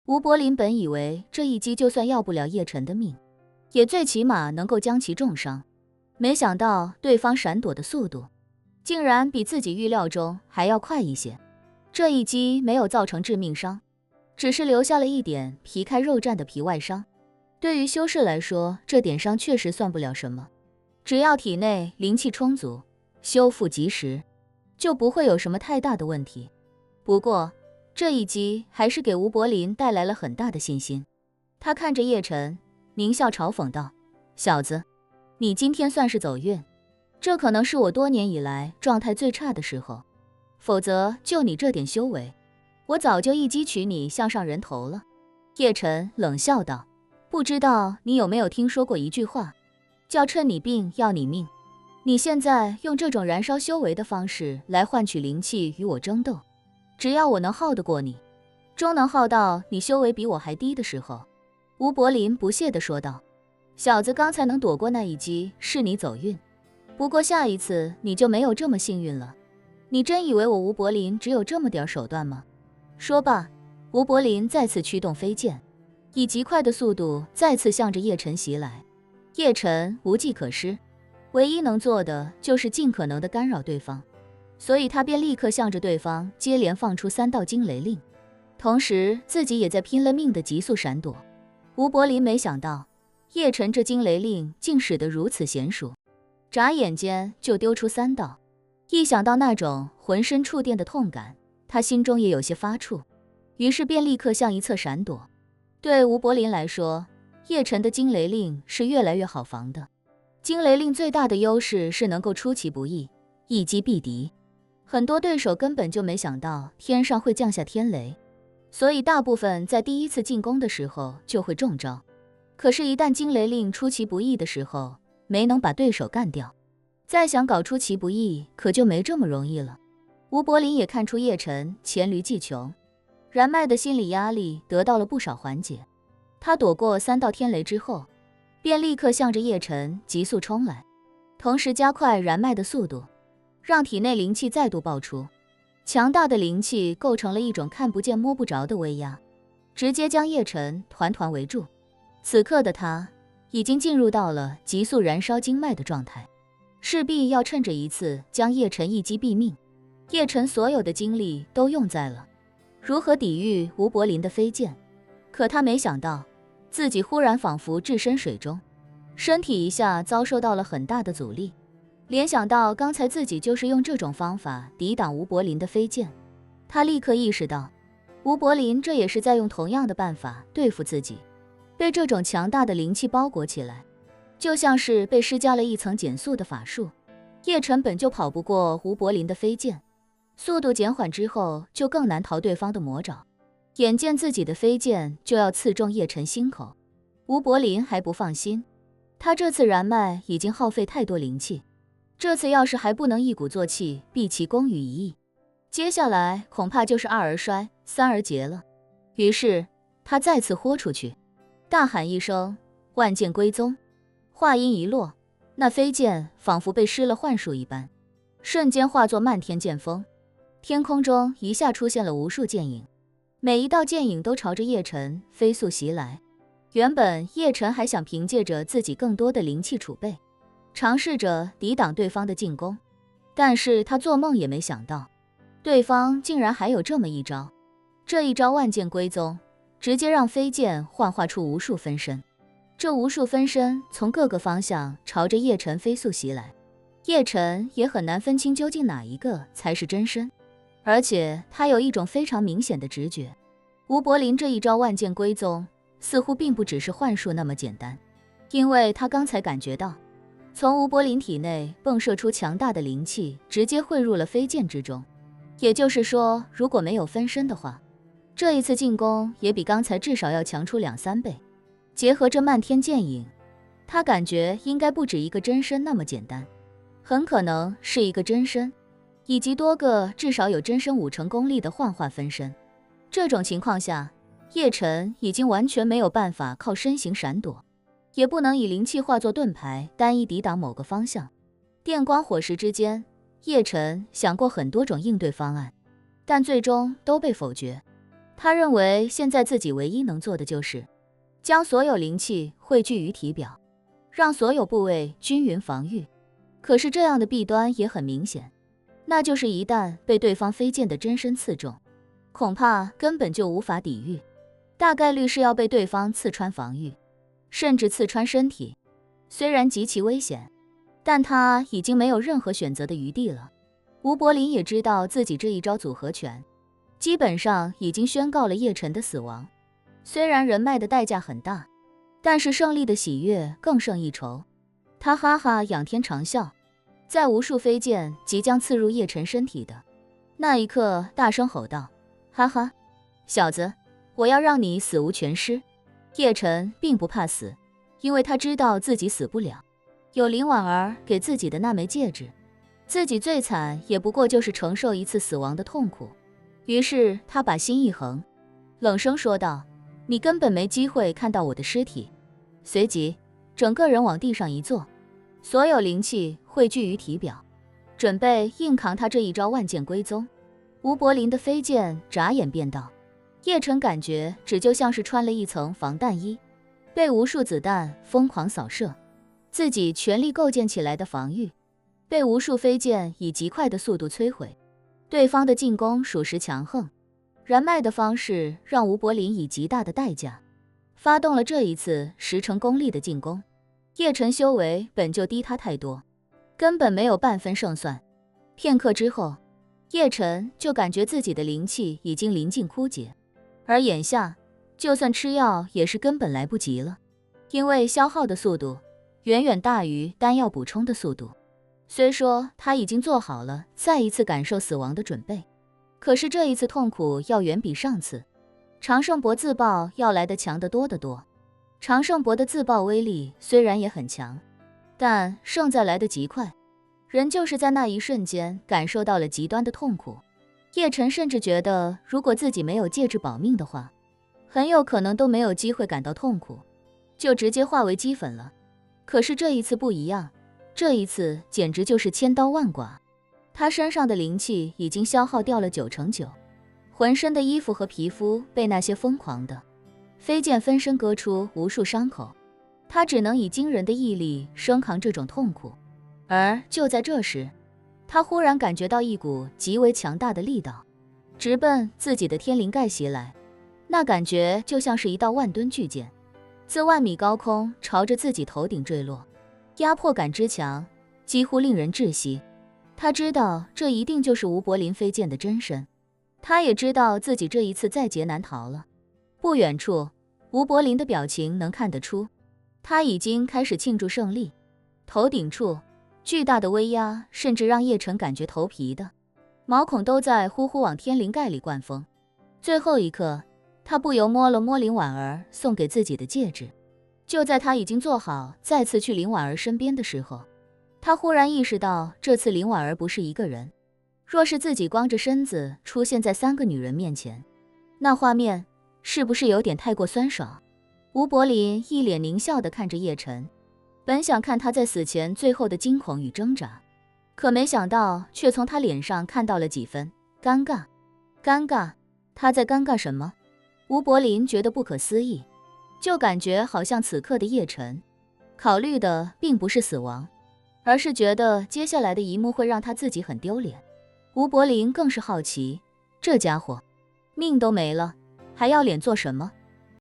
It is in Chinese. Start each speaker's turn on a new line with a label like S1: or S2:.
S1: 吴柏林本以为这一击就算要不了叶晨的命，也最起码能够将其重伤，没想到对方闪躲的速度竟然比自己预料中还要快一些。这一击没有造成致命伤，只是留下了一点皮开肉绽的皮外伤。对于修士来说，这点伤确实算不了什么，只要体内灵气充足，修复及时，就不会有什么太大的问题。不过这一击还是给吴柏林带来了很大的信心。他看着叶晨，狞笑嘲讽道：“小子，你今天算是走运，这可能是我多年以来状态最差的时候，否则就你这点修为，我早就一击取你项上人头了。”叶晨冷笑道：“不知道你有没有听说过一句话，叫趁你病要你命。你现在用这种燃烧修为的方式来换取灵气与我争斗，只要我能耗得过你，终能耗到你修为比我还低的时候。”吴柏林不屑地说道：“小子，刚才能躲过那一击是你走运，不过下一次你就没有这么幸运了。你真以为我吴柏林只有这么点手段吗？”说罢，吴柏林再次驱动飞剑，以极快的速度再次向着叶晨袭来。叶晨无计可施，唯一能做的就是尽可能的干扰对方，所以他便立刻向着对方接连放出3道惊雷令，同时自己也在拼了命的急速闪躲。吴柏林没想到叶晨这惊雷令竟使得如此娴熟，眨眼间就丢出3道。一想到那种浑身触电的痛感，他心中也有些发怵，于是便立刻向一侧闪躲。对吴柏林来说，叶晨的惊雷令是越来越好防的。惊雷令最大的优势是能够出其不意，一击必敌。很多对手根本就没想到天上会降下天雷，所以大部分在第一次进攻的时候就会中招。可是，一旦惊雷令出其不意的时候，没能把对手干掉，再想搞出其不意，可就没这么容易了。吴柏林也看出叶晨黔驴技穷，燃麦的心理压力得到了不少缓解。他躲过3道天雷之后，便立刻向着叶晨急速冲来，同时加快燃麦的速度，让体内灵气再度爆出。强大的灵气构成了一种看不见摸不着的威压，直接将叶晨团团围住。此刻的他已经进入到了急速燃烧经脉的状态，势必要趁着一次将叶晨一击毙命。叶晨所有的精力都用在了如何抵御吴柏林的飞剑，可他没想到自己忽然仿佛置身水中，身体一下遭受到了很大的阻力。联想到刚才自己就是用这种方法抵挡吴柏林的飞剑，他立刻意识到吴柏林这也是在用同样的办法对付自己。被这种强大的灵气包裹起来，就像是被施加了一层减速的法术。叶晨本就跑不过吴柏林的飞剑，速度减缓之后就更难逃对方的魔爪。眼见自己的飞剑就要刺中叶晨心口，吴柏林还不放心，他这次燃麦已经耗费太多灵气，这次要是还不能一鼓作气毕其功于一役，接下来恐怕就是2而衰3而竭了。于是他再次豁出去，大喊一声万剑归宗，话音一落，那飞剑仿佛被施了幻术一般，瞬间化作漫天剑锋，天空中一下出现了无数剑影，每一道剑影都朝着叶晨飞速袭来。原本叶晨还想凭借着自己更多的灵气储备，尝试着抵挡对方的进攻，但是他做梦也没想到，对方竟然还有这么一招。这一招万剑归宗，直接让飞剑幻化出无数分身，这无数分身从各个方向朝着叶晨飞速袭来，叶晨也很难分清究竟哪一个才是真身，而且他有一种非常明显的直觉，吴柏林这一招万剑归宗似乎并不只是幻术那么简单，因为他刚才感觉到从吴柏林体内迸射出强大的灵气，直接汇入了飞剑之中。也就是说，如果没有分身的话，这一次进攻也比刚才至少要强出2-3倍。结合这漫天剑影，他感觉应该不止一个真身那么简单，很可能是一个真身，以及多个至少有真身5成功力的幻化分身。这种情况下，叶晨已经完全没有办法靠身形闪躲，也不能以灵气化作盾牌单一抵挡某个方向。电光火石之间，叶晨想过很多种应对方案，但最终都被否决。他认为现在自己唯一能做的就是将所有灵气汇聚于体表，让所有部位均匀防御。可是这样的弊端也很明显，那就是一旦被对方飞剑的真身刺中，恐怕根本就无法抵御，大概率是要被对方刺穿防御，甚至刺穿身体。虽然极其危险，但他已经没有任何选择的余地了。吴柏林也知道自己这一招组合拳基本上已经宣告了叶晨的死亡。虽然人脉的代价很大，但是胜利的喜悦更胜一筹。他哈哈仰天长啸，在无数飞剑即将刺入叶晨身体的那一刻，大声吼道：哈哈，小子，我要让你死无全尸。叶晨并不怕死，因为他知道自己死不了，有林婉儿给自己的那枚戒指，自己最惨也不过就是承受一次死亡的痛苦。于是他把心一横，冷声说道：你根本没机会看到我的尸体。随即整个人往地上一坐，所有灵气汇聚于体表，准备硬扛他这一招万剑归宗。吴柏林的飞剑眨眼便到，叶晨感觉只就像是穿了一层防弹衣，被无数子弹疯狂扫射，自己全力构建起来的防御被无数飞剑以极快的速度摧毁。对方的进攻属实强横，燃脉的方式让吴柏林以极大的代价发动了这一次10成功力的进攻。叶晨修为本就低他太多，根本没有半分胜算。片刻之后，叶晨就感觉自己的灵气已经临近枯竭，而眼下就算吃药也是根本来不及了，因为消耗的速度远远大于丹药补充的速度。虽说他已经做好了再一次感受死亡的准备，可是这一次痛苦要远比上次长胜博自爆要来得强得多得多。长胜博的自爆威力虽然也很强，但胜在来得极快，人就是在那一瞬间感受到了极端的痛苦。叶晨甚至觉得，如果自己没有戒指保命的话，很有可能都没有机会感到痛苦，就直接化为齑粉了。可是这一次不一样，这一次简直就是千刀万剐。他身上的灵气已经消耗掉了9成9，浑身的衣服和皮肤被那些疯狂的飞剑分身割出无数伤口，他只能以惊人的毅力生扛这种痛苦。而就在这时，他忽然感觉到一股极为强大的力道直奔自己的天灵盖袭来，那感觉就像是一道万吨巨剑自万米高空朝着自己头顶坠落，压迫感之强，几乎令人窒息。他知道这一定就是吴柏林飞剑的真身，他也知道自己这一次在劫难逃了。不远处，吴柏林的表情能看得出，他已经开始庆祝胜利。头顶处巨大的威压甚至让叶晨感觉头皮的毛孔都在呼呼往天灵盖里灌风。最后一刻，他不由摸了摸林婉儿送给自己的戒指。就在他已经做好再次去林婉儿身边的时候，他忽然意识到这次林婉儿不是一个人，若是自己光着身子出现在3个女人面前，那画面是不是有点太过酸爽？吴柏林一脸狞笑地看着叶晨，本想看他在死前最后的惊恐与挣扎，可没想到却从他脸上看到了几分尴尬。尴尬？他在尴尬什么？吴柏林觉得不可思议，就感觉好像此刻的叶晨考虑的并不是死亡，而是觉得接下来的一幕会让他自己很丢脸。吴柏林更是好奇，这家伙命都没了，还要脸做什么？